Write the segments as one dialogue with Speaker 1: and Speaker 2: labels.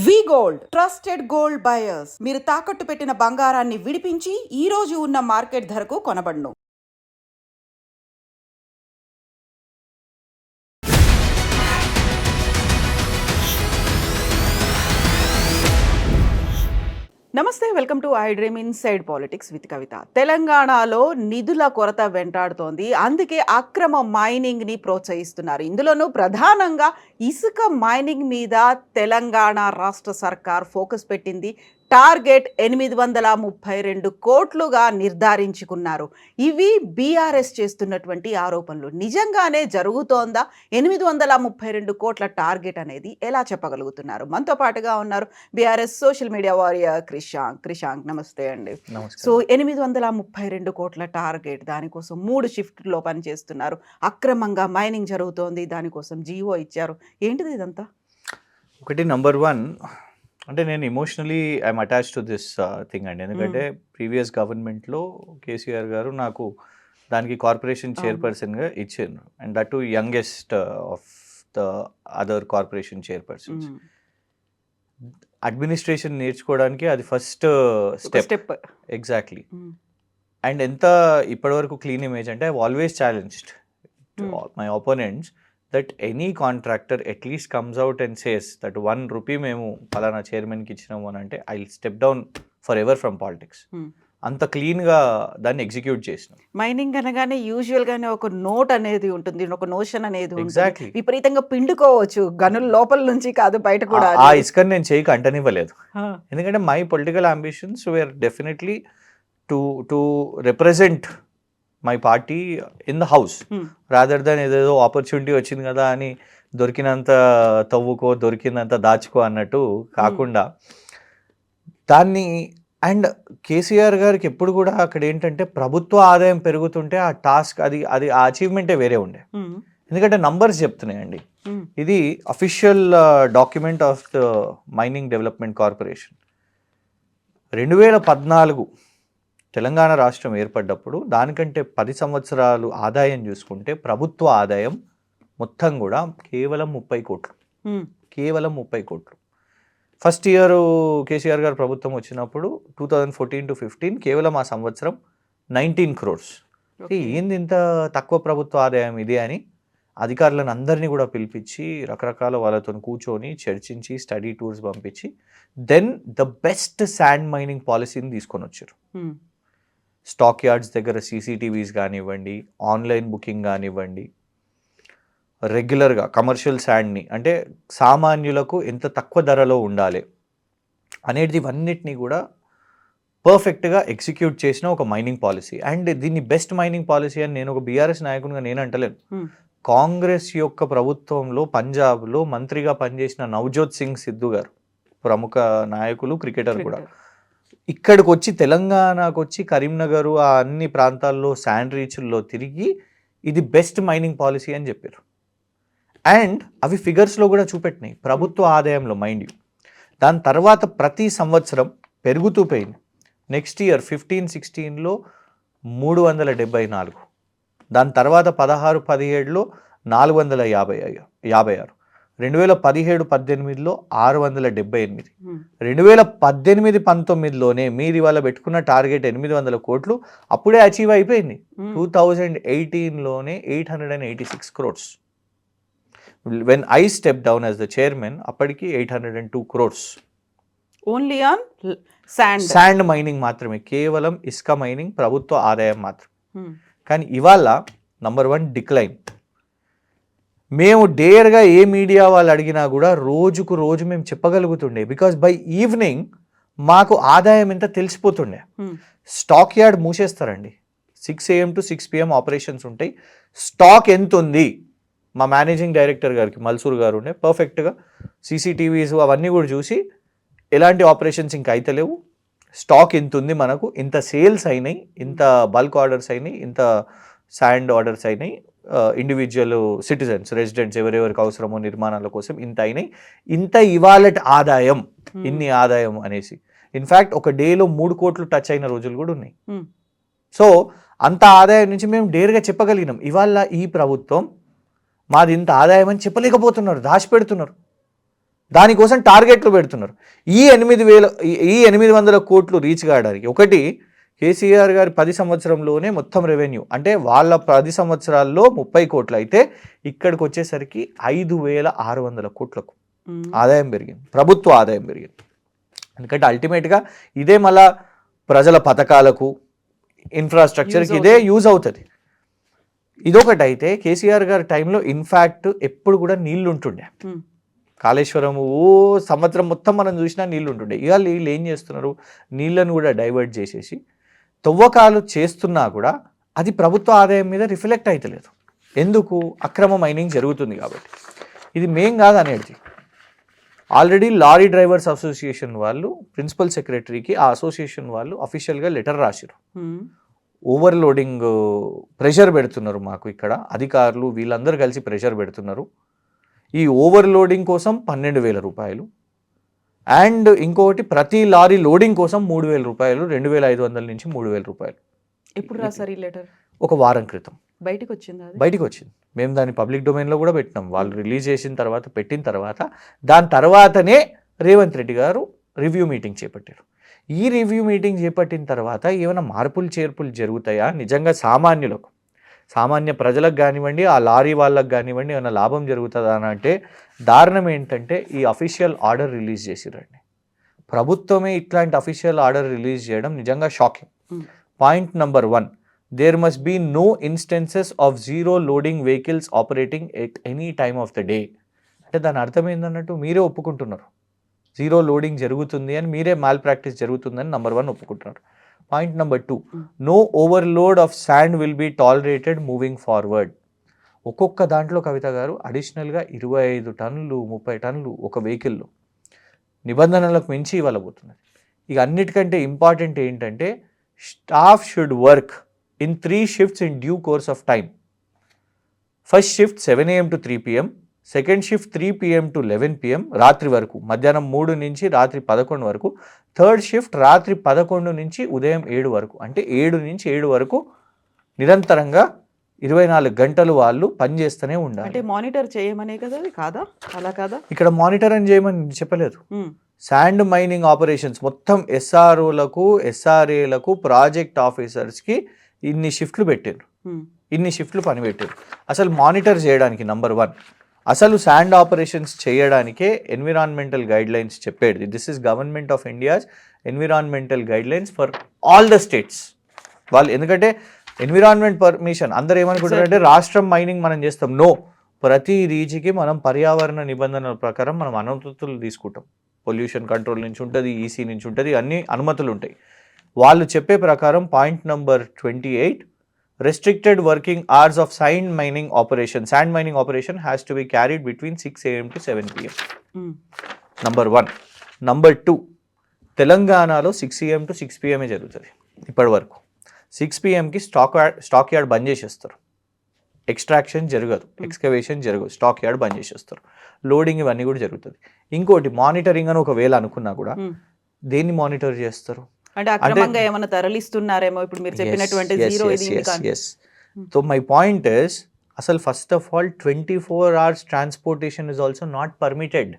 Speaker 1: వి gold trusted gold buyers. మీరు తాకట్టు పెట్టిన బంగారాన్ని విడిపించి ఈ రోజు ఉన్న మార్కెట్ ధరకు కొనబడును. నమస్తే, welcome to I dream inside politics with Kavitha. తెలంగాణలో నిధుల కొరత వెంటాడుతోంది. అందుకే అక్రమ మైనింగ్ ని ప్రోత్సహిస్తున్నారు. ఇందులోనూ ప్రధానంగా ఇసుక మైనింగ్ మీద తెలంగాణ రాష్ట్ర సర్కార్ ఫోకస్ పెట్టింది. టార్గెట్ 832 కోట్లుగా నిర్ధారించుకున్నారు. ఇవి బీఆర్ఎస్ చేస్తున్నటువంటి ఆరోపణలు. నిజంగానే జరుగుతోందా 832 కోట్ల టార్గెట్ అనేది? ఎలా చెప్పగలుగుతున్నారు? మనతో పాటుగా ఉన్నారు BRS social media warrior Krishank. నమస్తే అండి. సో 832 కోట్ల టార్గెట్, దానికోసం 3 షిఫ్ట్లో పనిచేస్తున్నారు. అక్రమంగా మైనింగ్ జరుగుతోంది, దానికోసం జీవో ఇచ్చారు. ఏంటిది ఇదంతా?
Speaker 2: ఒకటి నంబర్ 1 అంటే నేను emotionally I'm attach to this thing అండి. ఎందుకంటే ప్రీవియస్ గవర్నమెంట్లో కేసీఆర్ గారు నాకు దానికి కార్పొరేషన్ చైర్పర్సన్గా ఇచ్చారు. And that to youngest of the other corporation chairpersons. Administration నేర్చుకోవడానికి అది ఫస్ట్ స్టెప్. ఎగ్జాక్ట్లీ. అండ్ ఎంత ఇప్పటివరకు క్లీన్ ఇమేజ్ అంటే I always challenged my opponents that any contractor at least comes out and says that 1 rupee మేము పలానా చైర్మన్కి ఇచ్చినాము అని అంటే I step down for ever from politics. అంత క్లీన్గా దాన్ని ఎగ్జిక్యూట్ చేసినాం.
Speaker 1: మైనింగ్ అనగానే యూజువల్గానే ఒక నోట్ అనేది ఉంటుంది, ఒక నోషన్ అనేది ఉంటుంది.
Speaker 2: ఎగ్జాక్ట్లీ.
Speaker 1: విపరీతంగా పిండుకోవచ్చు, గనుల లోపల నుంచి కాదు బయట కూడా.
Speaker 2: ఆ ఇసుకని నేను చేయక అంటనివ్వలేదు. ఎందుకంటే my political ambitions were definitely to represent my party in the house rather than ఏదేదో ఆపర్చునిటీ వచ్చింది కదా అని దొరికినంత తవ్వుకో దొరికినంత దాచుకో అన్నట్టు కాకుండా దాన్ని. అండ్ కేసీఆర్ గారికి ఎప్పుడు కూడా అక్కడ ఏంటంటే ప్రభుత్వ ఆదాయం పెరుగుతుంటే ఆ టాస్క్ అది ఆ అచీవ్మెంటే వేరే ఉండే. ఎందుకంటే నంబర్స్ చెప్తున్నాయండి. ఇది official document of the mining development corporation. 2014 Telangana రాష్ట్రం ఏర్పడ్డప్పుడు దానికంటే 10 సంవత్సరాలు ఆదాయం చూసుకుంటే ప్రభుత్వ ఆదాయం మొత్తం కూడా కేవలం 30 కోట్లు. కేవలం 30 కోట్లు. ఫస్ట్ ఇయర్ కేసీఆర్ గారు ప్రభుత్వం వచ్చినప్పుడు 2014 to 15 కేవలం ఆ సంవత్సరం 19 crores. ఏంది ఇంత తక్కువ ప్రభుత్వ ఆదాయం ఇది అని అధికారులను అందరినీ కూడా పిలిపించి రకరకాల వాళ్ళతో కూర్చొని చర్చించి స్టడీ టూర్స్ పంపించి then the best sand mining పాలసీని తీసుకొని వచ్చారు. స్టాక్ యార్డ్స్ దగ్గర సీసీటీవీస్ కానివ్వండి, ఆన్లైన్ బుకింగ్ కానివ్వండి, రెగ్యులర్గా కమర్షియల్ శాండ్ని అంటే సామాన్యులకు ఎంత తక్కువ ధరలో ఉండాలి అనేది ఇవన్నిటినీ కూడా పర్ఫెక్ట్గా ఎగ్జిక్యూట్ చేసిన ఒక మైనింగ్ పాలసీ. అండ్ దీన్ని బెస్ట్ మైనింగ్ పాలసీ అని నేను ఒక బీఆర్ఎస్ నాయకునిగా నేను అంటలేను. కాంగ్రెస్ యొక్క ప్రభుత్వంలో పంజాబ్లో మంత్రిగా పనిచేసిన నవజోత్ సింగ్ సిద్ధు గారు, ప్రముఖ నాయకులు, క్రికెటర్ కూడా, ఇక్కడికి వచ్చి తెలంగాణకు వచ్చి కరీంనగర్ ఆ అన్ని ప్రాంతాల్లో శాండ్ రీచ్ల్లో తిరిగి ఇది బెస్ట్ మైనింగ్ పాలసీ అని చెప్పారు. అండ్ అవి ఫిగర్స్లో కూడా చూపెట్టినాయి ప్రభుత్వ ఆదాయంలో, మైండ్ యూ. దాని తర్వాత ప్రతి సంవత్సరం పెరుగుతూ పోయింది. నెక్స్ట్ ఇయర్ 15-16లో 374, దాని తర్వాత 16-17లో 456, 2017-18లో 678, 2018-19లోనే మీరు ఇవాళ పెట్టుకున్న టార్గెట్ 800 కోట్లు అప్పుడే అచీవ్ అయిపోయింది. 2018లోనే 886 crores. When I step down as the chairman అప్పటికి 802 crores
Speaker 1: only on
Speaker 2: sand mining మాత్రమే, కేవలం ఇసుక మైనింగ్ ప్రభుత్వ ఆదాయం మాత్రం. కానీ ఇవాళ నంబర్ 1 డిక్లైన్. మేము డేర్గా ఏ మీడియా వాళ్ళు అడిగినా కూడా రోజుకు రోజు మేము చెప్పగలుగుతుండే, బికాస్ బై ఈవినింగ్ మాకు ఆదాయం ఎంత తెలిసిపోతుండే. స్టాక్ యార్డ్ మూసేస్తారండి, 6 AM to 6 PM ఆపరేషన్స్ ఉంటాయి. స్టాక్ ఎంత ఉంది మా మేనేజింగ్ డైరెక్టర్ గారికి మల్సూర్ గారు ఉండే పర్ఫెక్ట్గా సీసీటీవీస్ అవన్నీ కూడా చూసి ఎలాంటి ఆపరేషన్స్ ఇంకా అయితలేవు, స్టాక్ ఎంత ఉంది, మనకు ఇంత సేల్స్ అయినాయి, ఇంత బల్క్ ఆర్డర్స్ అయినాయి, ఇంత శాండ్ ఆర్డర్స్ అయినాయి, ఇండివిజువల్ సిటిజన్స్ రెసిడెంట్స్ ఎవరెవరికి అవసరమో నిర్మాణాల కోసం ఇంత అయినాయి, ఇంత ఇవాళ ఆదాయం, ఇన్ని ఆదాయం అనేసి. ఇన్ఫ్యాక్ట్ ఒక డేలో 3 కోట్లు టచ్ అయిన రోజులు కూడా ఉన్నాయి. సో అంత ఆదాయం నుంచి మేము డేర్గా చెప్పగలిగినాం. ఇవాళ ఈ ప్రభుత్వం మాది ఇంత ఆదాయం అని చెప్పలేకపోతున్నారు, దాచిపెడుతున్నారు. దానికోసం టార్గెట్లు పెడుతున్నారు. ఈ 800 కోట్లు రీచ్ కావడానికి ఒకటి కేసీఆర్ గారి 10 సంవత్సరంలోనే మొత్తం రెవెన్యూ అంటే వాళ్ళ 10 సంవత్సరాల్లో 30 కోట్లు అయితే ఇక్కడికి వచ్చేసరికి 5,600 కోట్లకు ఆదాయం పెరిగింది, ప్రభుత్వ ఆదాయం పెరిగింది. ఎందుకంటే అల్టిమేట్గా ఇదే మళ్ళా ప్రజల పథకాలకు ఇన్ఫ్రాస్ట్రక్చర్కి ఇదే యూజ్ అవుతుంది. ఇదొకటి అయితే కేసీఆర్ గారి టైంలో ఇన్ఫ్యాక్ట్ ఎప్పుడు కూడా నీళ్లు ఉంటుండే, కాళేశ్వరము సంవత్సరం మొత్తం మనం చూసినా నీళ్ళు ఉంటుండే. ఇవాళ వీళ్ళు ఏం చేస్తున్నారు, నీళ్ళను కూడా డైవర్ట్ చేసేసి తవ్వకాలు చేస్తున్నా కూడా అది ప్రభుత్వ ఆదాయం మీద రిఫ్లెక్ట్ అవుతలేదు. ఎందుకు? అక్రమ మైనింగ్ జరుగుతుంది కాబట్టి. ఇది మేం కాదు అనేది, ఆల్రెడీ లారీ డ్రైవర్స్ అసోసియేషన్ వాళ్ళు ప్రిన్సిపల్ సెక్రటరీకి ఆ అసోసియేషన్ వాళ్ళు అఫీషియల్గా లెటర్ రాశారు. ఓవర్లోడింగ్ ప్రెషర్ పెడుతున్నారు మాకు ఇక్కడ అధికారులు, వీళ్ళందరూ కలిసి ప్రెషర్ పెడుతున్నారు. ఈ ఓవర్లోడింగ్ కోసం 12,000 రూపాయలు అండ్ ఇంకొకటి ప్రతి లారీ లోడింగ్ కోసం 3,000 రూపాయలు, 2,500 నుంచి 3,000 రూపాయలు.
Speaker 1: ఎప్పుడు రాసారు ఈ లెటర్?
Speaker 2: ఒక వారం క్రితం
Speaker 1: బయటికి వచ్చింది.
Speaker 2: బయటికి వచ్చింది. మేము దాన్ని పబ్లిక్ డొమైన్లో కూడా పెట్టినాం. వాళ్ళు రిలీజ్ చేసిన తర్వాత పెట్టిన తర్వాత దాని తర్వాతనే రేవంత్ రెడ్డి గారు రివ్యూ మీటింగ్ చేపట్టారు. ఈ రివ్యూ మీటింగ్ చేపట్టిన తర్వాత ఏమైనా మార్పులు చేర్పులు జరుగుతాయా, నిజంగా సామాన్యులకు, సామాన్య ప్రజలకు కానివ్వండి, ఆ లారీ వాళ్ళకు కానివ్వండి ఏమైనా లాభం జరుగుతుందా అని అంటే దారుణం ఏంటంటే ఈ అఫీషియల్ ఆర్డర్ రిలీజ్ చేసిరండి. ప్రభుత్వమే ఇట్లాంటి అఫీషియల్ ఆర్డర్ రిలీజ్ చేయడం నిజంగా shocking. Point number 1, there must be no instances of zero loading vehicles operating at any time of the day. అంటే దాని అర్థం ఏంటన్నట్టు మీరే ఒప్పుకుంటున్నారు, జీరో లోడింగ్ జరుగుతుంది అని, మీరే మాల్ ప్రాక్టీస్ జరుగుతుందని నెంబర్ 1 ఒప్పుకుంటున్నారు. Point number 2, no overload of sand will be tolerated moving forward. ఒక్కొక్క దాంట్లో కవిత గారు అడిషనల్గా 25 టన్నులు 30 టన్నులు ఒక వెహికల్లో నిబంధనలకు మించి ఇవ్వబోతున్నది. ఇక అన్నిటికంటే ఇంపార్టెంట్ ఏంటంటే staff should work in 3 shifts in due course of time. First shift 7 AM to 3 PM, second shift 3 PM to 11 PM రాత్రి వరకు, మధ్యాహ్నం 3 నుంచి రాత్రి 11 వరకు, థర్డ్ షిఫ్ట్ రాత్రి 11 నుంచి ఉదయం 7 వరకు. అంటే 7 నుంచి 7 వరకు నిరంతరంగా 24 గంటలు వాళ్ళు పనిచేస్తూనే ఉండాలి.
Speaker 1: అంటే మానిటర్ చేయమనే కదా, అది కాదా? అలా కాదా?
Speaker 2: ఇక్కడ మానిటర్ అని చేయమని చెప్పలేదు. శాండ్ మైనింగ్ ఆపరేషన్స్ మొత్తం ఎస్ఆర్ఓలకు, ఎస్ఆర్ఏలకు, ప్రాజెక్ట్ ఆఫీసర్స్కి ఇన్ని షిఫ్ట్లు పెట్టారు, ఇన్ని షిఫ్ట్లు పని పెట్టారు. అసలు మానిటర్ చేయడానికి నెంబర్ 1, అసలు శాండ్ ఆపరేషన్స్ చేయడానికే ఎన్విరాన్మెంటల్ గైడ్ లైన్స్ చెప్పేది. This is government of India's environmental guide lines for all the states. వాళ్ళు ఎందుకంటే ఎన్విరాన్మెంట్ పర్మిషన్ అందరూ ఏమనుకుంటారంటే రాష్ట్రం మైనింగ్ మనం చేస్తాం. నో, ప్రతి రీజికి మనం పర్యావరణ నిబంధనల ప్రకారం మనం అనుమతులు తీసుకుంటాం. పొల్యూషన్ కంట్రోల్ నుంచి ఉంటుంది, ఈసీ నుంచి ఉంటుంది, అన్ని అనుమతులు ఉంటాయి. వాళ్ళు చెప్పే ప్రకారం point number 28, restricted working hours of sand mining operation has to be carried between 6 AM to 7 PM. Number 1. Number 2, తెలంగాణలో 6 AM to 6 PM జరుగుతుంది ఇప్పటి వరకు. 6 PMకి స్టాక్ యార్డ్ బంద్ చేసేస్తారు, ఎక్స్ట్రాక్షన్ జరగదు, ఎక్స్కవేషన్ జరగదు, స్టాక్ యార్డ్ బంద్ చేసేస్తారు, లోడింగ్ ఇవన్నీ కూడా జరుగుతుంది. ఇంకోటి మానిటరింగ్ అని ఒకవేళ అనుకున్నా కూడా దేన్ని మానిటర్ చేస్తారు
Speaker 1: అంటే అక్రమంగా ఏమైనా తరలిస్తున్నారేమో ఇప్పుడు మీరు చెప్పినటువంటి జీరో ఇది కాదు.
Speaker 2: సో మై పాయింట్ ఇస్ అసలు first of all 24 hours transportation is also not permitted.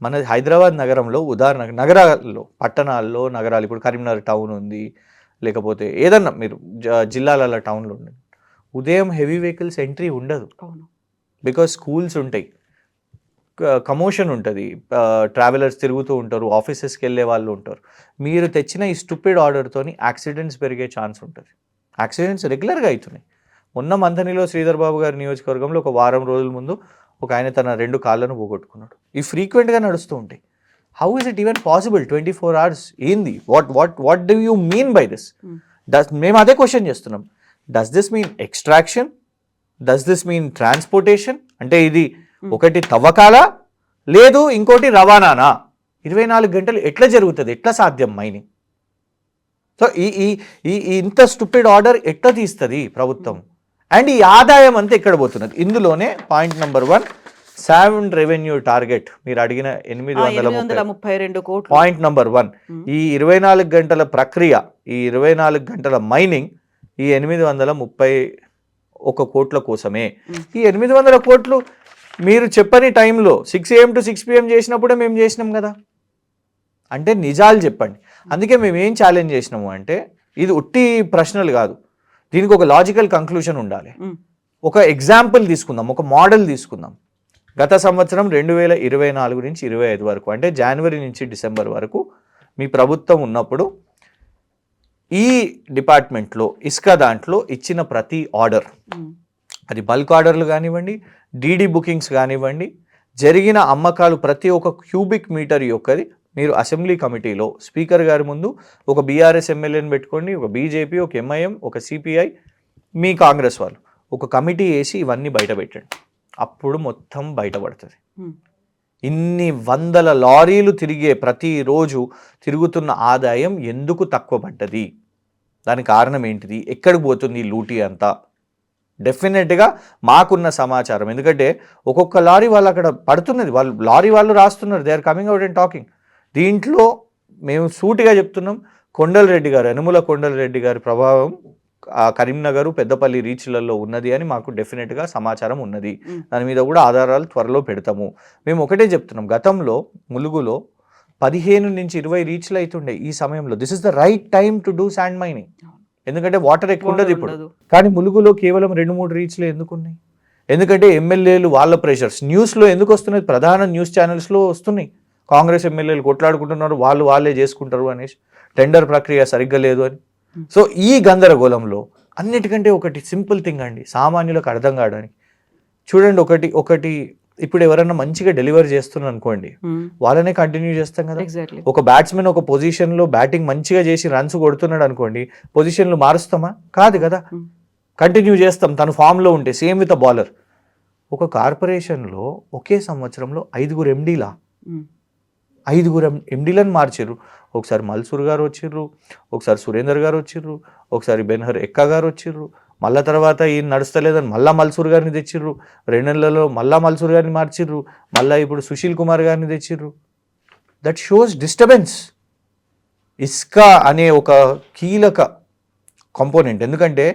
Speaker 2: మన హైదరాబాద్ నగరంలో ఉదాహరణకు నగరాల్లో, పట్టణాల్లో, నగరాలు ఇప్పుడు కరీంనగర్ టౌన్ ఉంది, లేకపోతే ఏదన్నా మీరు జిల్లాల టౌన్లో ఉంది, ఉదయం హెవీ వెహికల్స్ ఎంట్రీ ఉండదు. బికాస్ స్కూల్స్ ఉంటాయి, కమోషన్ ఉంటుంది, ట్రావెలర్స్ తిరుగుతూ ఉంటారు, ఆఫీసెస్కి వెళ్ళే వాళ్ళు ఉంటారు. మీరు తెచ్చిన ఈ స్టూపిడ్ ఆర్డర్తోని యాక్సిడెంట్స్ పెరిగే ఛాన్స్ ఉంటుంది. యాక్సిడెంట్స్ రెగ్యులర్గా అవుతున్నాయి. మొన్న మంథనిలో శ్రీధర్ బాబు గారి నియోజకవర్గంలో ఒక వారం రోజుల ముందు ఒక ఆయన తన 2 కాళ్ళను పోగొట్టుకున్నాడు. ఇవి ఫ్రీక్వెంట్గా నడుస్తూ ఉంటాయి. How is it even possible 24 hours? ఏంది? What do you mean by this? మేము అదే క్వశ్చన్ చేస్తున్నాం. Does this mean extraction? Does this mean transportation? అంటే ఇది ఒకటి తవ్వకాలా, లేదు ఇంకోటి రవాణానా? 24 గంటలు ఎట్లా జరుగుతుంది? ఎట్లా సాధ్యం మైనింగ్? సో ఈ ఇంత స్టూపిడ్ ఆర్డర్ ఎట్లా తీస్తుంది ప్రభుత్వం? అండ్ ఈ ఆదాయం అంతా ఎక్కడ పోతున్నది? ఇందులోనే point number 1, sand revenue target మీరు అడిగిన 832 కోట్లు. పాయింట్ నెంబర్ 1, ఈ 24 గంటల ప్రక్రియ, ఈ 24 గంటల మైనింగ్ ఈ 831 కోట్ల కోసమే. ఈ 800 కోట్లు మీరు చెప్పని టైంలో 6 AM to 6 PM చేసినప్పుడే మేము చేసినాం కదా. అంటే నిజాలు చెప్పండి. అందుకే మేము ఏం ఛాలెంజ్ చేసినాము అంటే, ఇది ఉట్టి ప్రశ్నలు కాదు, దీనికి ఒక లాజికల్ కంక్లూషన్ ఉండాలి. ఒక ఎగ్జాంపుల్ తీసుకుందాం, ఒక మోడల్ తీసుకుందాం. గత సంవత్సరం 2024 నుంచి 25 వరకు, అంటే జనవరి నుంచి డిసెంబర్ వరకు మీ ప్రభుత్వం ఉన్నప్పుడు ఈ డిపార్ట్మెంట్లో ఇసుక దాంట్లో ఇచ్చిన ప్రతి ఆర్డర్, అది బల్క్ ఆర్డర్లు కానివ్వండి, డీడీ బుకింగ్స్ కానివ్వండి, జరిగిన అమ్మకాలు ప్రతి ఒక్క క్యూబిక్ మీటర్ యొక్కది మీరు అసెంబ్లీ కమిటీలో స్పీకర్ గారి ముందు ఒక బీఆర్ఎస్ ఎమ్మెల్యేని పెట్టుకోండి, ఒక బీజేపీ, ఒక ఎంఐఎం, ఒక సిపిఐ, మీ కాంగ్రెస్ వాళ్ళు ఒక కమిటీ వేసి ఇవన్నీ బయట పెట్టండి. అప్పుడు మొత్తం బయటపడుతుంది. ఇన్ని వందల లారీలు తిరిగే ప్రతిరోజు తిరుగుతున్న ఆదాయం ఎందుకు తక్కువ పడ్డది, దానికి కారణం ఏంటిది, ఎక్కడికి పోతుంది లూటీ అంతా. డెఫినెట్గా మాకున్న సమాచారం, ఎందుకంటే ఒక్కొక్క లారీ వాళ్ళు అక్కడ పడుతున్నది, వాళ్ళు లారీ వాళ్ళు రాస్తున్నారు, they are coming out and talking. దీంట్లో మేము సూటిగా చెప్తున్నాం, కొండలరెడ్డి గారు, యనుమల కొండలరెడ్డి గారి ప్రభావం కరీంనగర్, పెద్దపల్లి రీచ్లలో ఉన్నది అని మాకు డెఫినెట్గా సమాచారం ఉన్నది. దాని మీద కూడా ఆధారాలు త్వరలో పెడతాము. మేము ఒకటే చెప్తున్నాం, గతంలో ములుగులో 15 నుంచి 20 రీచ్లు అవుతుండే. ఈ సమయంలో this is the right time to do sand mining, ఎందుకంటే వాటర్ ఎక్కువ ఉండదు ఇప్పుడు. కానీ ములుగులో కేవలం 2-3 రీచ్లు ఎందుకు ఉన్నాయి? ఎందుకంటే ఎమ్మెల్యేలు వాళ్ళ ప్రెషర్స్, న్యూస్లో ఎందుకు వస్తున్నాయి, ప్రధాన న్యూస్ ఛానల్స్లో వస్తున్నాయి, కాంగ్రెస్ ఎమ్మెల్యేలు కొట్లాడుకుంటున్నారు, వాళ్ళే చేసుకుంటారు అనేసి, టెండర్ ప్రక్రియ సరిగ్గా లేదు అని. సో ఈ గందరగోళంలో అన్నిటికంటే ఒకటి సింపుల్ థింగ్ అండి, సామాన్యులకు అర్థం కావడానికి. చూడండి, ఒకటి ఇప్పుడు ఎవరన్నా మంచిగా డెలివరీ చేస్తున్నారు అనుకోండి, వాళ్ళనే కంటిన్యూ చేస్తాం కదా. ఒక బ్యాట్స్మెన్ ఒక పొజిషన్లో బ్యాటింగ్ మంచిగా చేసి రన్స్ కొడుతున్నాడు అనుకోండి, పొజిషన్లు మారుస్తామా? కాదు కదా, కంటిన్యూ చేస్తాం తను ఫామ్లో ఉంటే. Same with a bowler. ఒక కార్పొరేషన్లో ఒకే సంవత్సరంలో 5 ఎండీలా, 5 ఎండీలను మార్చారు. ఒకసారి మల్సూర్ గారు వచ్చిర్రు, ఒకసారి సురేందర్ గారు వచ్చిర్రు, ఒకసారి బెన్హర్ ఎక్క గారు వచ్చిర్రు, మళ్ళా తర్వాత ఈయన నడుస్తలేదని మళ్ళా మల్సూర్ గారిని తెచ్చిర్రు, 2 నెలలలో మళ్ళా మల్సూర్ గారిని మార్చిర్రు, మళ్ళీ ఇప్పుడు సుశీల్ కుమార్ గారిని తెచ్చిర్రు. That shows disturbance. ఇస్కా అనే ఒక కీలక కాంపోనెంట్, ఎందుకంటే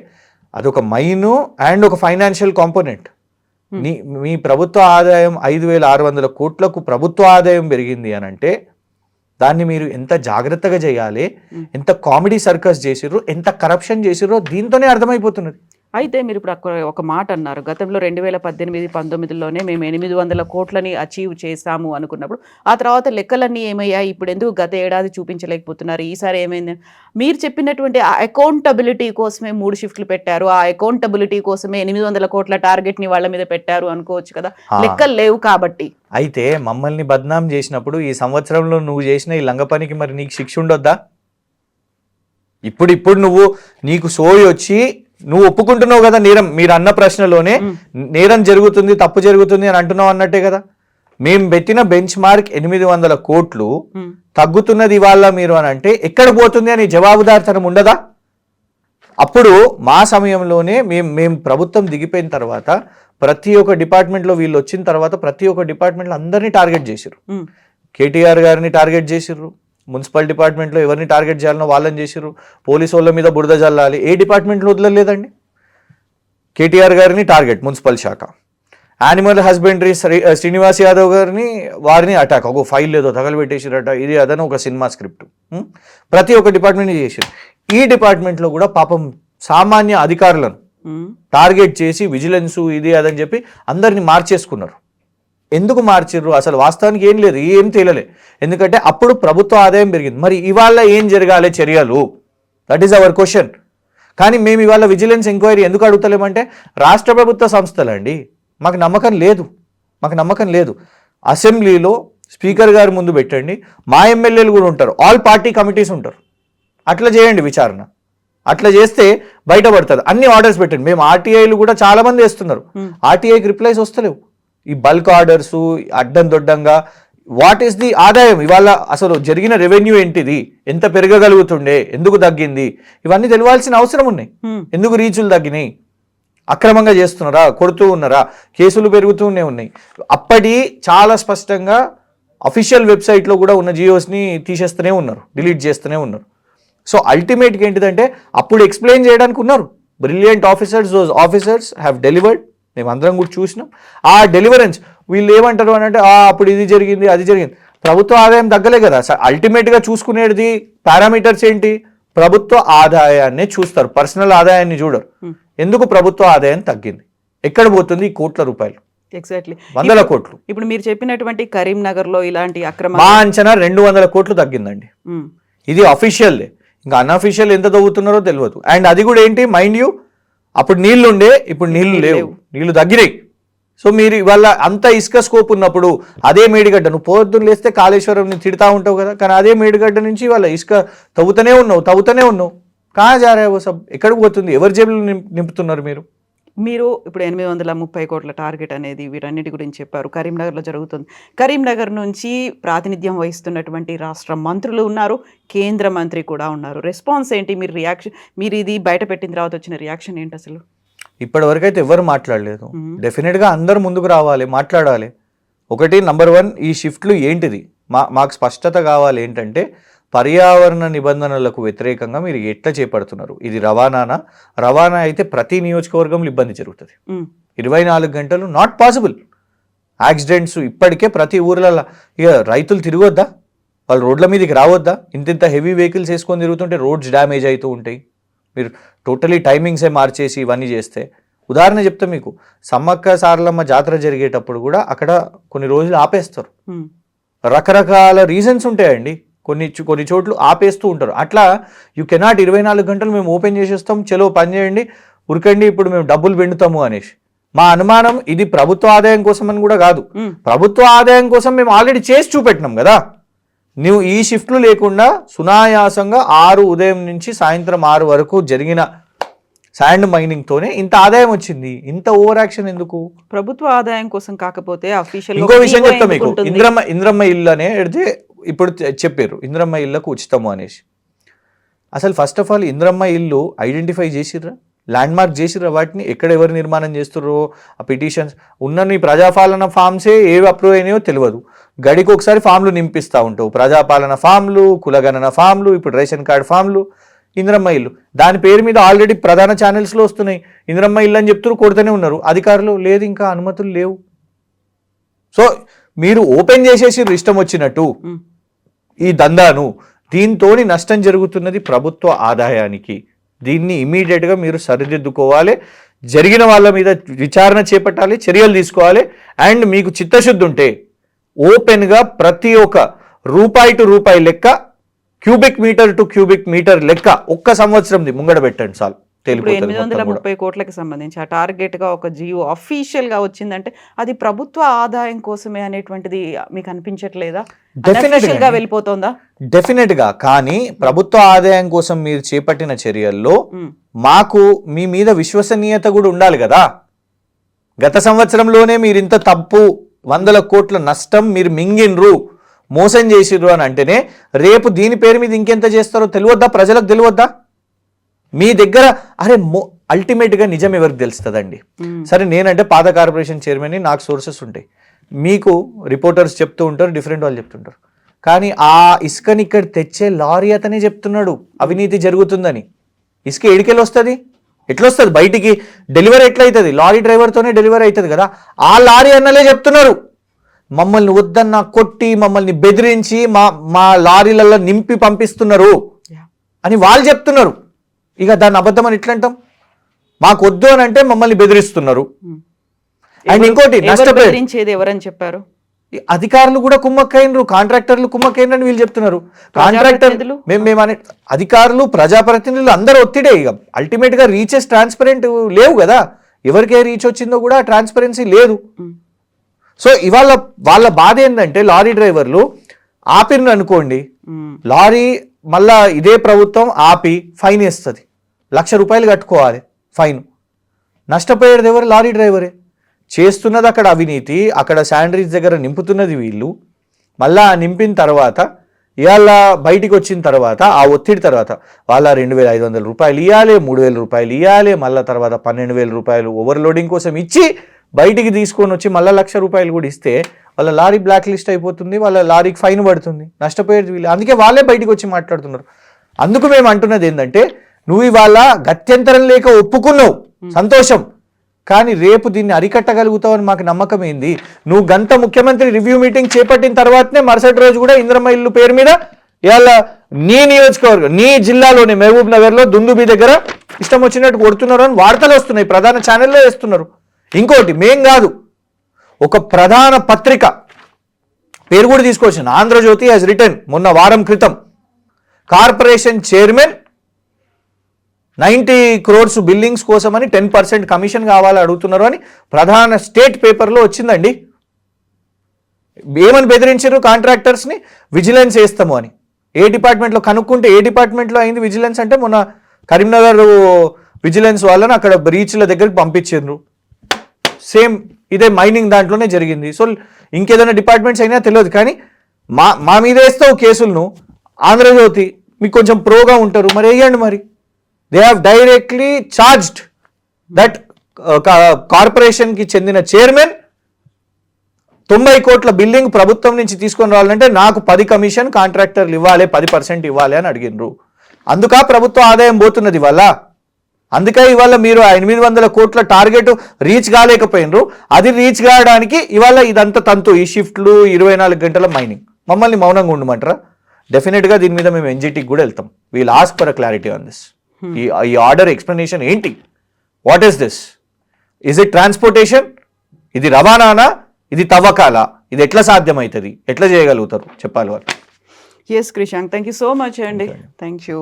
Speaker 2: అదొక మైను అండ్ ఒక ఫైనాన్షియల్ కాంపోనెంట్. మీ ప్రభుత్వ ఆదాయం 5,600 కోట్లకు ప్రభుత్వ ఆదాయం పెరిగింది అని అంటే దాన్ని మీరు ఎంత జాగ్రత్తగా చేయాలి, ఎంత కామెడీ సర్కస్ చేసిర్రు, ఎంత కరప్షన్ చేసిర్రో దీంతోనే అర్థమైపోతున్నది.
Speaker 1: అయితే మీరు ఇప్పుడు అక్కడ ఒక మాట అన్నారు, గతంలో 2018-19లోనే మేము 800 కోట్లని అచీవ్ చేశాము అనుకున్నప్పుడు ఆ తర్వాత లెక్కలన్నీ ఏమయ్యాయి, ఇప్పుడు ఎందుకు గత ఏడాది చూపించలేకపోతున్నారు, ఈసారి ఏమైంది? మీరు చెప్పినటువంటి ఆ అకౌంటబిలిటీ కోసమే 3 షిఫ్ట్లు పెట్టారు, ఆ అకౌంటబిలిటీ కోసమే 800 కోట్ల టార్గెట్ని వాళ్ళ మీద పెట్టారు అనుకోవచ్చు కదా, లెక్కలు లేవు కాబట్టి.
Speaker 2: అయితే మమ్మల్ని బద్నాం చేసినప్పుడు ఈ సంవత్సరంలో నువ్వు చేసిన ఈ లంగ పనికి మరి నీకు శిక్ష ఉండొద్దా? ఇప్పుడు నువ్వు నీకు సోయి వచ్చి నువ్వు ఒప్పుకుంటున్నావు కదా నేరం, మీరు అన్న ప్రశ్నలోనే నేరం జరుగుతుంది, తప్పు జరుగుతుంది అని అంటున్నావు అన్నట్టే కదా. మేము పెట్టిన బెంచ్ మార్క్ 800 కోట్లు తగ్గుతున్నది ఇవాళ మీరు అని అంటే ఎక్కడ పోతుంది అని జవాబుదారితనం ఉండదా? అప్పుడు మా సమయంలోనే మేము ప్రభుత్వం దిగిపోయిన తర్వాత ప్రతి ఒక్క డిపార్ట్మెంట్లో వీళ్ళు వచ్చిన తర్వాత ప్రతి ఒక్క డిపార్ట్మెంట్లో అందరినీ టార్గెట్ చేసిర్రు. కేటీఆర్ గారిని టార్గెట్ చేసిర్రు, మున్సిపల్ డిపార్ట్మెంట్లో ఎవరిని టార్గెట్ చేయాలనో వాళ్ళని చేసిర్రు, పోలీసు వాళ్ళ మీద బురద జల్లాలి, ఏ డిపార్ట్మెంట్లో వదలలేదండి. కేటీఆర్ గారిని టార్గెట్ మున్సిపల్ శాఖ, యానిమల్ హస్బెండరీ శ్రీనివాస్ యాదవ్ గారిని వారిని అటాక్, ఒక ఫైల్ ఏదో తగలబెట్టేసిరట, ఇది అదని ఒక సినిమా స్క్రిప్ట్. ప్రతి ఒక్క డిపార్ట్మెంట్ని చేసిరు. ఈ డిపార్ట్మెంట్లో కూడా పాపం సామాన్య అధికారులను టార్గెట్ చేసి విజిలెన్సు ఇది అదని చెప్పి అందరినీ మార్చేసుకున్నారు. ఎందుకు మార్చిర్రు? అసలు వాస్తవానికి ఏం లేదు, ఏం తేలలే. ఎందుకంటే అప్పుడు ప్రభుత్వ ఆదాయం పెరిగింది. మరి ఇవాళ ఏం జరగాలి చర్యలు? That is our question. కానీ మేము ఇవాళ విజిలెన్స్ ఎంక్వైరీ ఎందుకు అడుగుతలేమంటే రాష్ట్ర ప్రభుత్వ సంస్థలండి, మాకు నమ్మకం లేదు. అసెంబ్లీలో స్పీకర్ గారి ముందు పెట్టండి, మా ఎమ్మెల్యేలు కూడా ఉంటారు, ఆల్ పార్టీ కమిటీస్ ఉంటారు, అట్లా చేయండి విచారణ. అట్లా చేస్తే బయటపడుతుంది. అన్ని ఆర్డర్స్ పెట్టండి. మేము ఆర్టీఐలు కూడా చాలా మంది వేస్తున్నారు, ఆర్టీఐకి రిప్లైస్ వస్తలేవు. ఈ బల్క్ ఆర్డర్సు అడ్డం దొడ్డంగా వాట్ ఈస్ ది ఆదాయం, ఇవాళ అసలు జరిగిన రెవెన్యూ ఏంటిది, ఎంత పెరగగలుగుతుండే, ఎందుకు తగ్గింది, ఇవన్నీ తెలియాల్సిన అవసరం ఉన్నాయి. ఎందుకు రీచులు తగ్గినాయి, అక్రమంగా చేస్తున్నారా, కొడుతూ ఉన్నారా, కేసులు పెరుగుతూనే ఉన్నాయి. అప్పటి చాలా స్పష్టంగా అఫీషియల్ వెబ్సైట్లో కూడా ఉన్న జియోస్ని తీసేస్తూనే ఉన్నారు, డిలీట్ చేస్తూనే ఉన్నారు. సో అల్టిమేట్గా ఏంటిదంటే అప్పుడు ఎక్స్ప్లెయిన్ చేయడానికి ఉన్నారు brilliant officers, those officers have delivered. మేమందరం కూడా చూసినాం. ఆ డెలివరెన్స్ వీళ్ళు ఏమంటారు అని అంటే అప్పుడు ఇది జరిగింది అది జరిగింది. ప్రభుత్వ ఆదాయం తగ్గలే కదా. అల్టిమేట్గా చూసుకునేది పారామీటర్స్ ఏంటి? ప్రభుత్వ ఆదాయాన్ని చూస్తారు, పర్సనల్ ఆదాయాన్ని చూడరు. ఎందుకు ప్రభుత్వ ఆదాయం తగ్గింది? ఎక్కడ పోతుంది ఈ కోట్ల రూపాయలు?
Speaker 1: ఎగ్జాక్ట్లీ
Speaker 2: వందల కోట్లు.
Speaker 1: ఇప్పుడు మీరు చెప్పినటువంటి కరీంనగర్ లో ఇలాంటి అక్రమ
Speaker 2: మా అంచనా 200 కోట్లు తగ్గిందండి. ఇది అఫీషియల్, ఇంకా అన్అఫీషియల్ ఎంత తగ్గుతున్నారో తెలియదు. అండ్ అది కూడా ఏంటి మైండ్ యూ, అప్పుడు నీళ్లు ఉండే, ఇప్పుడు నీళ్లు లేవు, నీళ్లు తగ్గినాయి. సో మీరు ఇవాళ అంత ఇసుక స్కోప్ ఉన్నప్పుడు అదే మేడిగడ్డ, నువ్వు పొద్దున్న లేస్తే కాళేశ్వరం తిడతా ఉంటావు కదా, కానీ అదే మేడిగడ్డ నుంచి ఇవాళ ఇసుక తవ్వుతూనే ఉన్నావు. కా జారావో సబ్, ఎక్కడికి పోతుంది? ఎవరి జేబులు నింపుతున్నారు మీరు?
Speaker 1: మీరు ఇప్పుడు 830 కోట్ల టార్గెట్ అనేది వీటన్నిటి గురించి చెప్పారు. కరీంనగర్లో జరుగుతుంది. కరీంనగర్ నుంచి ప్రాతినిధ్యం వహిస్తున్నటువంటి రాష్ట్ర మంత్రులు ఉన్నారు, కేంద్ర మంత్రి కూడా ఉన్నారు. రెస్పాన్స్ ఏంటి? మీరు ఇది బయట పెట్టిన తర్వాత వచ్చిన రియాక్షన్ ఏంటి అసలు?
Speaker 2: ఇప్పటి వరకు అయితే ఎవరు మాట్లాడలేదు. డెఫినెట్గా అందరు ముందుకు రావాలి, మాట్లాడాలి. ఒకటి నంబర్ 1, ఈ షిఫ్ట్లు ఏంటిది? మాకు స్పష్టత కావాలి. ఏంటంటే పర్యావరణ నిబంధనలకు వ్యతిరేకంగా మీరు ఎట్లా చేపడుతున్నారు? ఇది రవాణా అయితే ప్రతి నియోజకవర్గంలో ఇబ్బంది జరుగుతుంది. 24 గంటలు నాట్ పాసిబుల్. యాక్సిడెంట్స్ ఇప్పటికే ప్రతి ఊర్లలో. ఇక రైతులు తిరగొద్దా? వాళ్ళు రోడ్ల మీదకి రావద్దా? ఇంత హెవీ వెహికల్స్ వేసుకొని తిరుగుతుంటే రోడ్స్ డ్యామేజ్ అవుతూ ఉంటాయి. మీరు టోటలీ టైమింగ్సే మార్చేసి ఇవన్నీ చేస్తే, ఉదాహరణ చెప్తే మీకు, సమ్మక్క సారలమ్మ జాతర జరిగేటప్పుడు కూడా అక్కడ కొన్ని రోజులు ఆపేస్తారు. రకరకాల రీజన్స్ ఉంటాయండి. కొన్ని చోట్ల ఆపేస్తూ ఉంటారు. అట్లా యూ కెనాట్ 24 గంటలు మేము ఓపెన్ చేసేస్తాం, చలో పని చేయండి, ఉరకండి, ఇప్పుడు మేము డబ్బులు పెండుతాము అనేసి. మా అనుమానం ఇది ప్రభుత్వ ఆదాయం కోసం అని కూడా కాదు. ప్రభుత్వ ఆదాయం కోసం మేము ఆల్రెడీ చేసి చూపెట్టినాం కదా. నువ్వు ఈ షిఫ్ట్లు లేకుండా సునాయాసంగా 6 ఉదయం నుంచి సాయంత్రం 6 వరకు జరిగిన శాండ్ మైనింగ్తోనే ఇంత ఆదాయం వచ్చింది. ఇంత ఓవర్ యాక్షన్ ఎందుకు?
Speaker 1: ప్రభుత్వ ఆదాయం కోసం కాకపోతే అఫీషియల్.
Speaker 2: ఇంకో విషయం చెప్తా మీకు, ఇంద్రమ్మ ఇల్లు అనే ఎడితే ఇప్పుడు చెప్పారు ఇంద్రమ్మ ఇళ్ళకు ఉచితము అనేసి. అసలు ఫస్ట్ ఆఫ్ ఆల్ ఇంద్రమ్మ ఇల్లు ఐడెంటిఫై చేసిర్రా? ల్యాండ్ మార్క్ చేసిర్రా? వాటిని ఎక్కడ ఎవరు నిర్మాణం చేస్తుర్రో ఆ పిటిషన్స్ ఉన్న నీ ప్రజాపాలన ఫామ్సే ఏవి అప్రూవ్ అయినాయో తెలియదు. గడికి ఒకసారి ఫామ్లు నింపిస్తూ ఉంటావు. ప్రజాపాలన ఫామ్లు, కులగణన ఫామ్లు, ఇప్పుడు రేషన్ కార్డు ఫామ్లు, ఇంద్రమ్మ ఇల్లు. దాని పేరు మీద ఆల్రెడీ ప్రధాన ఛానల్స్లో వస్తున్నాయి. ఇంద్రమ్మ ఇల్లు అని చెప్తూ కొడుతూనే ఉన్నారు. అధికారులు లేదు, ఇంకా అనుమతులు లేవు. సో మీరు ఓపెన్ చేసేసి ఇష్టం వచ్చినట్టు ఈ దందాను. దీంతో నష్టం జరుగుతున్నది ప్రభుత్వ ఆదాయానికి. దీన్ని ఇమీడియట్గా మీరు సరిదిద్దుకోవాలి. జరిగిన వాళ్ళ మీద విచారణ చేపట్టాలి, చర్యలు తీసుకోవాలి. అండ్ మీకు చిత్తశుద్ధి ఉంటే ఓపెన్గా ప్రతి ఒక్క రూపాయి టు రూపాయి లెక్క, cubic metre to cubic metre లెక్క ఒక్క సంవత్సరంది ముంగడ పెట్టండి చాలు.
Speaker 1: 830 కోట్లకి సంబంధించి ఆ టార్గెట్ గా ఒక జియో అఫీషియల్ గా వచ్చిందంటే అది ప్రభుత్వ ఆదాయం కోసమే అనేటువంటిది మీకు అనిపించట్లేదా? డెఫినెట్గా వెళ్ళిపోతుందా?
Speaker 2: డెఫినెట్ గా. కానీ ప్రభుత్వ ఆదాయం కోసం మీరు చేపట్టిన చర్యల్లో మాకు మీ మీద విశ్వసనీయత కూడా ఉండాలి కదా. గత సంవత్సరంలోనే మీరు ఇంత తప్పు, 100 కోట్ల నష్టం మీరు మింగిన్రు, మోసం చేసిర్రు అని అంటేనే రేపు దీని పేరు మీద ఇంకెంత చేస్తారో తెలియద్దా? ప్రజలకు తెలియద్దా? మీ దగ్గర అల్టిమేట్గా నిజం ఎవరికి తెలుస్తుందండి? సరే, నేనంటే పాత కార్పొరేషన్ చైర్మన్, నాకు సోర్సెస్ ఉంటాయి. మీకు రిపోర్టర్స్ చెప్తూ ఉంటారు, డిఫరెంట్ వాళ్ళు చెప్తుంటారు. కానీ ఆ ఇసుకని ఇక్కడ తెచ్చే లారీ అతనే చెప్తున్నాడు అవినీతి జరుగుతుందని. ఇసుక ఎడికెళ్ళి వస్తుంది? ఎట్లా వస్తుంది బయటికి? డెలివరీ ఎట్లయితుంది? లారీ డ్రైవర్తోనే డెలివరీ అవుతుంది కదా. ఆ లారీ అన్నలే చెప్తున్నారు మమ్మల్ని వద్దన్న కొట్టి, మమ్మల్ని బెదిరించి మా లారీలలో నింపి పంపిస్తున్నారు అని వాళ్ళు చెప్తున్నారు. ఇక దాన్ని అబద్ధం అని ఎట్లా అంటాం? మాకు వద్దు అని అంటే మమ్మల్ని బెదిరిస్తున్నారు. అండ్ ఇంకోటి
Speaker 1: నష్టపోయింది ఎవరని చెప్పారు?
Speaker 2: అధికారులు కూడా కుమ్మక్కైనరు, కాంట్రాక్టర్లు కుమ్మక్కైనరు అని వీళ్ళు చెప్తున్నారు. కాంట్రాక్టర్లు మేమనే అధికారులు, ప్రజాప్రతినిధులు అందరూ ఒత్తిడే. ఇక అల్టిమేట్ గా రీచెస్ ట్రాన్స్పరెంట్ లేవు కదా. ఎవరికే రీచ్ వచ్చిందో కూడా ట్రాన్స్పరెన్సీ లేదు. సో ఇవాళ వాళ్ళ బాధ ఏంటంటే లారీ డ్రైవర్లు ఆపిర్రు అనుకోండి, లారీ మళ్ళా ఇదే ప్రభుత్వం ఆపి ఫైన్ వేస్తుంది, 1,00,000 రూపాయలు కట్టుకోవాలి ఫైన్. నష్టపోయేది ఎవరు? లారీ డ్రైవరే. చేస్తున్నది అక్కడ అవినీతి, అక్కడ శాండరీస్ దగ్గర నింపుతున్నది వీళ్ళు. మళ్ళా నింపిన తర్వాత ఇవాళ బయటికి వచ్చిన తర్వాత ఆ ఒత్తిడి తర్వాత వాళ్ళ 2,500 రూపాయలు ఇవ్వాలి, 3,000 రూపాయలు ఇవ్వాలి, మళ్ళీ తర్వాత 12,000 రూపాయలు ఓవర్లోడింగ్ కోసం ఇచ్చి బయటికి తీసుకొని వచ్చి మళ్ళీ 1,00,000 రూపాయలు కూడా ఇస్తే వాళ్ళ లారీ బ్లాక్ లిస్ట్ అయిపోతుంది, వాళ్ళ లారీకి ఫైన్ పడుతుంది. నష్టపోయేది వీళ్ళు. అందుకే వాళ్ళే బయటికి వచ్చి మాట్లాడుతున్నారు. అందుకు మేము అంటున్నది ఏంటంటే, నువ్వు ఇవాళ గత్యంతరం లేక ఒప్పుకున్నావు, సంతోషం. కానీ రేపు దీన్ని అరికట్టగలుగుతావని మాకు నమ్మకం ఏంది? నువ్వు గంట ముఖ్యమంత్రి రివ్యూ మీటింగ్ చేపట్టిన తర్వాతనే మరుసటి రోజు కూడా ఇంద్రమ్మ ఇల్లు పేరు మీద ఇవాళ నీ నియోజకవర్గం, నీ జిల్లాలోని మహబూబ్ నగర్లో దుందుబి దగ్గర ఇష్టం వచ్చినట్టు కొడుతున్నారు అని వార్తలు వస్తున్నాయి, ప్రధాన ఛానల్లో వేస్తున్నారు. ఇంకోటి మేం కాదు, ఒక ప్రధాన పత్రిక పేరు కూడా తీసుకొచ్చింది, ఆంధ్రజ్యోతి హాజ్ రిటర్న్ మొన్న వారం క్రితం, కార్పొరేషన్ చైర్మన్ 90 crores బిల్డింగ్స్ కోసమని 10% కమిషన్ కావాలి అడుగుతున్నారు అని ప్రధాన స్టేట్ పేపర్లో వచ్చిందండి. ఏమని బెదిరించారు కాంట్రాక్టర్స్ని? విజిలెన్స్ వేస్తాము అని. ఏ డిపార్ట్మెంట్లో కనుక్కుంటే ఏ డిపార్ట్మెంట్లో అయింది విజిలెన్స్ అంటే మొన్న కరీంనగర్ విజిలెన్స్ వాళ్ళని అక్కడ బ్రీచ్ల దగ్గరికి పంపించారు. సేమ్ ఇదే మైనింగ్ దాంట్లోనే జరిగింది. సో ఇంకేదైనా డిపార్ట్మెంట్స్ అయినా తెలియదు, కానీ మా మీద వేస్తావు కేసులను. ఆంధ్రజ్యోతి మీకు కొంచెం ప్రోగా ఉంటారు, మరి వేయండి. మరి they have directly charged that కార్పొరేషన్కి చెందిన చైర్మన్ 90 కోట్ల బిల్డింగ్ ప్రభుత్వం నుంచి తీసుకొని రావాలంటే నాకు 10 కమిషన్ కాంట్రాక్టర్లు ఇవ్వాలి, 10% ఇవ్వాలి అని అడిగినరు. అందుక ప్రభుత్వ ఆదాయం పోతున్నది వల్ల. అందుకే ఇవాళ మీరు 800 కోట్ల టార్గెట్ రీచ్ కాలేకపోయినరు. అది రీచ్ కావడానికి ఇవాళ ఇదంతా తంతు, ఈ షిఫ్ట్లు, 24 గంటల మైనింగ్. మమ్మల్ని మౌనంగా ఉండమంటారా? డెఫినెట్గా దీని మీద మేము ఎన్జిటికి కూడా వెళ్తాం. Wheel ask for clarity on this. ఈ ఆర్డర్ ఎక్స్ప్లెనేషన్ ఏంటి? What is this? Is it transportation? ఇది రవాణానా? ఇది తవ్వకాల? ఇది ఎట్లా సాధ్యమవుతుంది? ఎట్లా చేయగలుగుతారు చెప్పాలి వాళ్ళు.
Speaker 1: Yes Krishank, thank you so much అండి. Thank you.